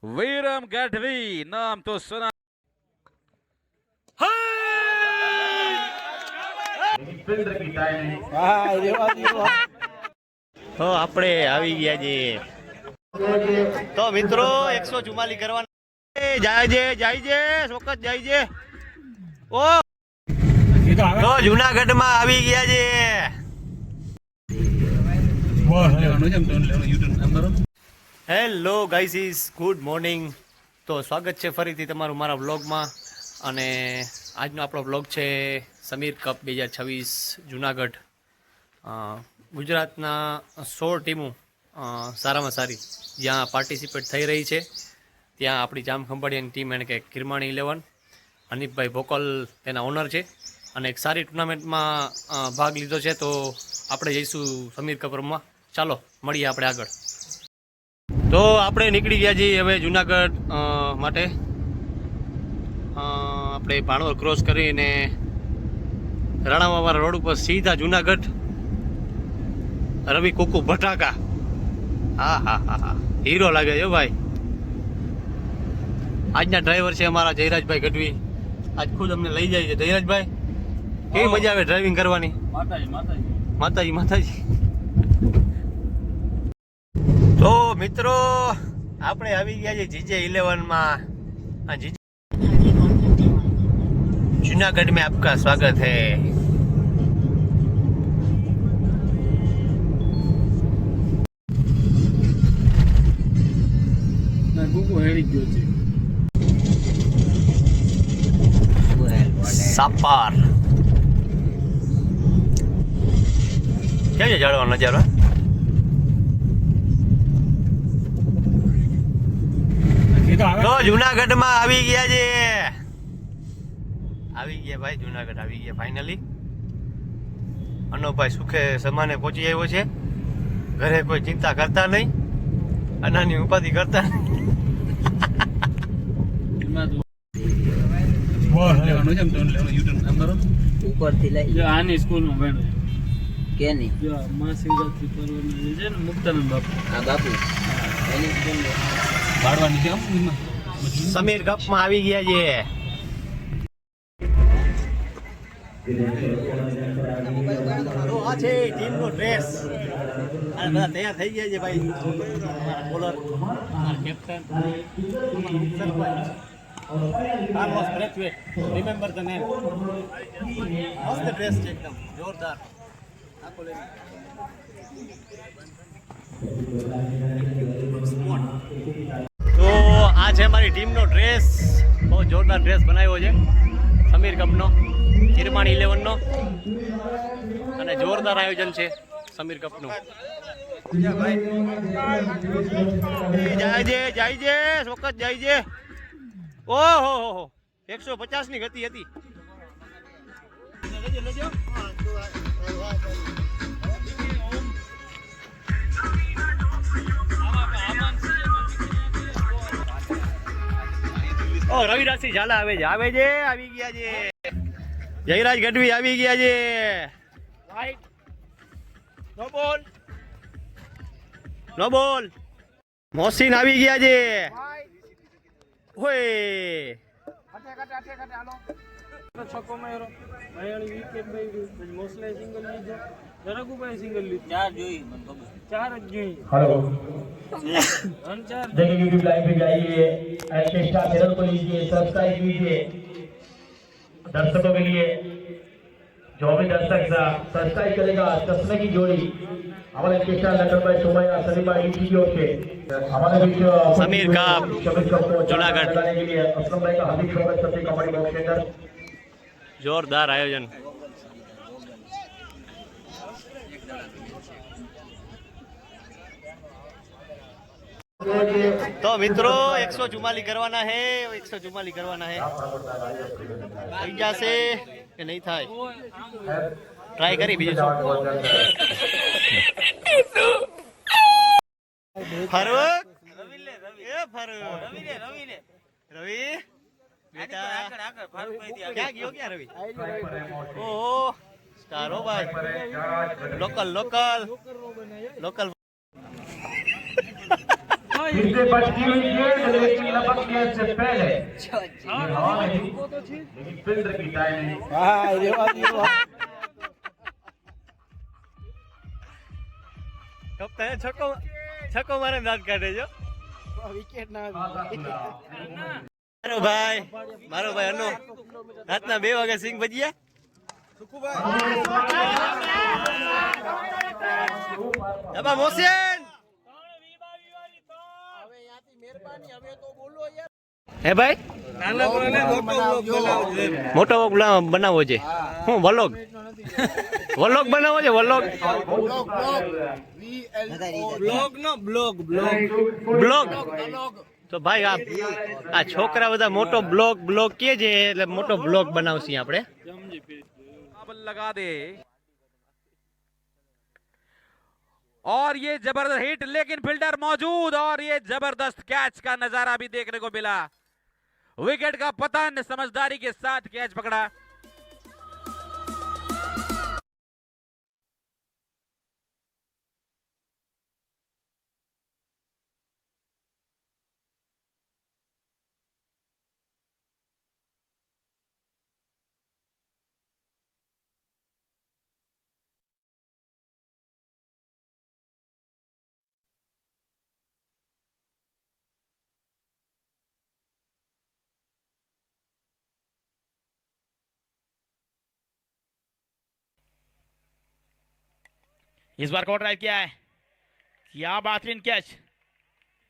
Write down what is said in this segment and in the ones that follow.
वीरम गढ़वी नाम तो सुना। તો આપણે આવી ગયા છીએ. તો મિત્રો 144 કરવાના જાય છે ચોક્કસ જાય છે. ઓ તો જુનાગઢમાં આવી ગયા છે. Hello guys is good morning. તો સ્વાગત છે ફરીથી તમારું મારા વ્લોગમાં. અને આજનો આપણો વ્લોગ છે સમીર કપ 2026 જુનાગઢ. ગુજરાતના 16 ટીમો સારામાં સારી જ્યાં પાર્ટિસિપેટ થઈ રહી છે ત્યાં આપણી જામખંભાળિયાની ટીમ એને કે કિરમાણી 11 અનિપભાઈ ભોકલ તેના ઓનર છે અને એક સારી ટુર્નામેન્ટમાં ભાગ લીધો છે. તો આપણે જઈશું સમીર કપ રમવા. ચાલો મળીએ આપણે આગળ. તો આપણે નીકળી ગયા છીએ હવે જુનાગઢ માટે. આપણે ભાણવર ક્રોસ કરીને રાણાવાવા રોડ ઉપર સીધા જુનાગઢ. રવિ કુકુ ભટાકા, હા હા હા હા, હીરો લાગે છે ભાઈ. આજના ડ્રાઈવર છે અમારા જયરાજભાઈ ગઢવી. આજ ખુદ અમને લઈ જાય છે. જયરાજભાઈ, કેવી મજા આવે ડ્રાઇવિંગ કરવાની? માતાજી માતાજી. તો મિત્રો આપણે આવી ગયા છીએ જીજે 11માં. जूनागढ़ में आपका स्वागत है. सापार क्या છે જાડવાનો નજારો? તો જુનાગઢમાં આવી ગયા છે. આવી ગયા ભાઈ, જુનાગઢ આવી ગયા ફાઇનલી. અનોભાઈ સુખે સમાને પહોંચી આવ્યો છે. ઘરે કોઈ ચિંતા કરતા નહીં, અનાની ઉપાધિ કરતા નહીં. ઉપરથી લઈ આની સ્કૂલમાં ભણ્યો કે નહીં જો માં શિવરાત્રી પર્વની છે ને મુક્તાનંદ બાપુ. આ બાપુ એની સ્કૂલમાં ભાડવાની છે સમીર કપમાં આવી ગયા છે. તો આ છે ટીમનો ડ્રેસ. અને બધા તૈયાર થઈ ગયા છે ભાઈ. Bowler, captain, sarpanch, Carlos Brathwaite, remember the name. મસ્ત ડ્રેસ છે એકદમ જોરદાર. તો આ છે મારી ટીમનો ડ્રેસ. બહુ જોરદાર ડ્રેસ બનાવ્યો છે સમીર કપનો, કિરમાણી 11નો. અને જોરદાર આયોજન છે સમીર કપનું. જાય છે ચોક્કસ જાય છે. ઓહો 150 ની ગતિ હતી. રવિરાજસિંહ ઝાલા આવે છે આવી ગયા છે. જયરાજ ગઢવી આવી ગયા છે. નો બોલ. મોહસિન આવી ગયા છે. હોય છક્કો માર્યો, ભાઈ વિકેટ માર્યું, પછી મોસલે સિંગલ લીધો, રઘુભાઈ સિંગલ લીધો. ચાર જ જોઈ. हेलो રન ચાર. देखिए यूट्यूब लाइव पे जाइए, इंस्टा चैनल को लीजिए, सब्सक्राइब कीजिए. दर्शकों के लिए जो भी दर्शक सब्सक्राइब करेगा चश्मे की जोड़ी हमारे इंस्टा लखन भाई सोमैया सलीम भाई की ओर से हमारे बीच समीर कप जूनागढ़ लगाने के लिए असलम भाई का हार्दिक स्वागत करते हैं कबड्डी बॉक्स के अंदर. જોરદાર આયોજન. તો મિત્રો 144 કરવાના હે. 144 કરવાના હે. થઈ જશે કે નહીં થાય? ટ્રાય કરી બીજું શું. ફારૂક, રવિ બેટા ક્યાં ગયો? ક્યાં રવિ? ઓહો સ્ટાર હો ભાઈ. લોકલ फिर से बचती हुई गेंद, लेकिन लपक गेंद से पहले नहीं, लेकिन फील्डर की टाइमिंग। કપ્તાને છક્કો મારે દાંત કાઢે જો મારો ભાઈ અનો રાતના 2 વાગે સિંગ ભજીયા મોસેન હે ભાઈ મોટો વ્લોગ બનાવવો છે હું વ્લોગ બનાવવો છે વ્લોગ તો ભાઈ આ છોકરા બધા મોટો બ્લોગ કે છે એટલે મોટો બ્લોગ બનાવશી આપણે लगा दे और ये जबरदस्त हिट, लेकिन फील्डर मौजूद और ये जबरदस्त कैच का नजारा भी देखने को मिला। विकेट का पतन, समझदारी के साथ कैच पकड़ा। इस बार कवर ड्राइव किया है, क्या बेहतरीन catch,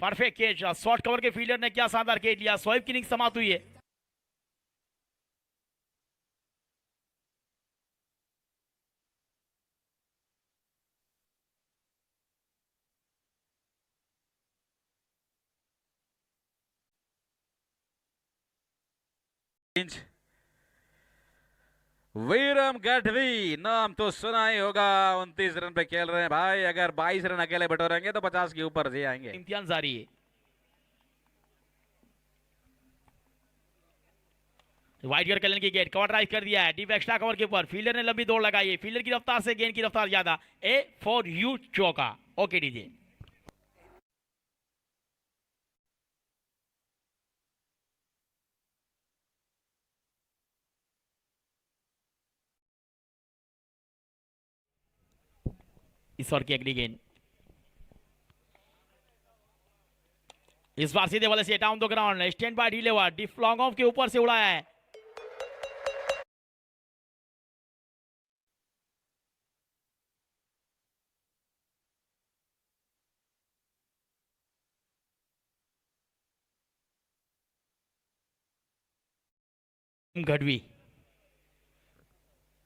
perfect catch, short cover के फील्डर ने क्या शानदार कैच लिया। शोएब की इनिंग समाप्त हुई है। वीरम गढ़वी नाम तो सुना ही होगा। 29 रन पे खेल रहे हैं भाई, अगर 22 रन अकेले बटोरेंगे तो 50 के ऊपर से आएंगे। इम्तिहान जारी है। वाइट कर कलन की गेट, कवर ड्राइव कर दिया है डीप एक्स्ट्रा कवर के ऊपर, फील्डर ने लंबी दौड़ लगाई है, फील्डर की रफ्तार से गेंद की रफ्तार ज्यादा। ए फॉर यू चौका। ओके डीजे। इस ओवर की अगली गेंद, इस बार सीधे वाले से down the ground, stand by deliver, deep long off के ऊपर से उड़ाया है। गढ़वी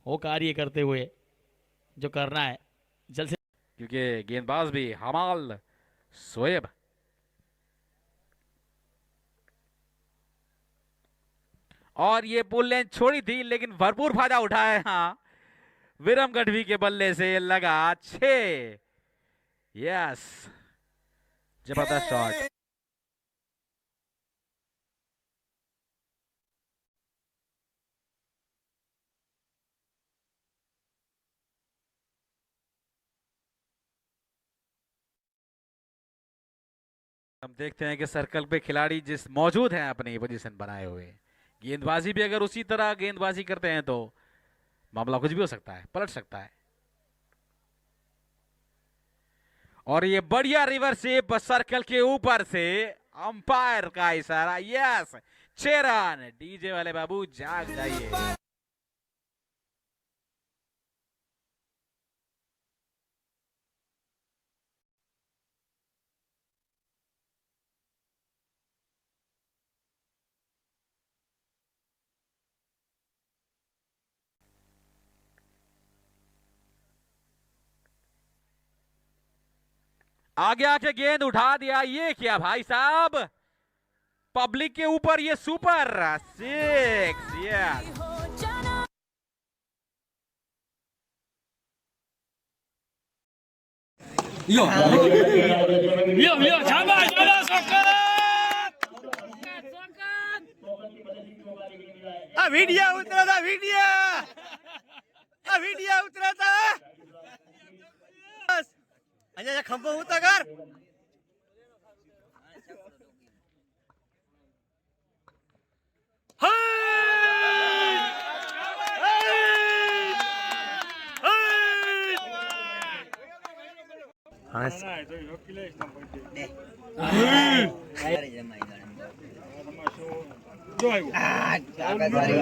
वो कार्य करते हुए जो करना है जल्द से, क्योंकि गेंदबाज भी हमाल शोएब। और ये पुल लेन छोड़ी थी लेकिन भरपूर फायदा उठाया। हाँ, विरम गढ़वी के बल्ले से लगा 6। यस, जबरदस्त शॉट। हम देखते हैं कि सर्कल पे खिलाड़ी जिस मौजूद हैं अपनी पोजीशन बनाए हुए, गेंदबाजी भी अगर उसी तरह गेंदबाजी करते हैं तो मामला कुछ भी हो सकता है, पलट सकता है। और ये बढ़िया रिवर्सिप सर्कल के ऊपर से, अंपायर का इशारा। Yes, 6 run. डीजे वाले बाबू जाग जाइए। आगे आके गेंद उठा दिया। ये क्या भाई साहब, पब्लिक के ऊपर ये सुपर 6। यस, વીડિયા ઉતરા હતા અહીંયા ખંભો ઉતા કર અને કાકા સારી.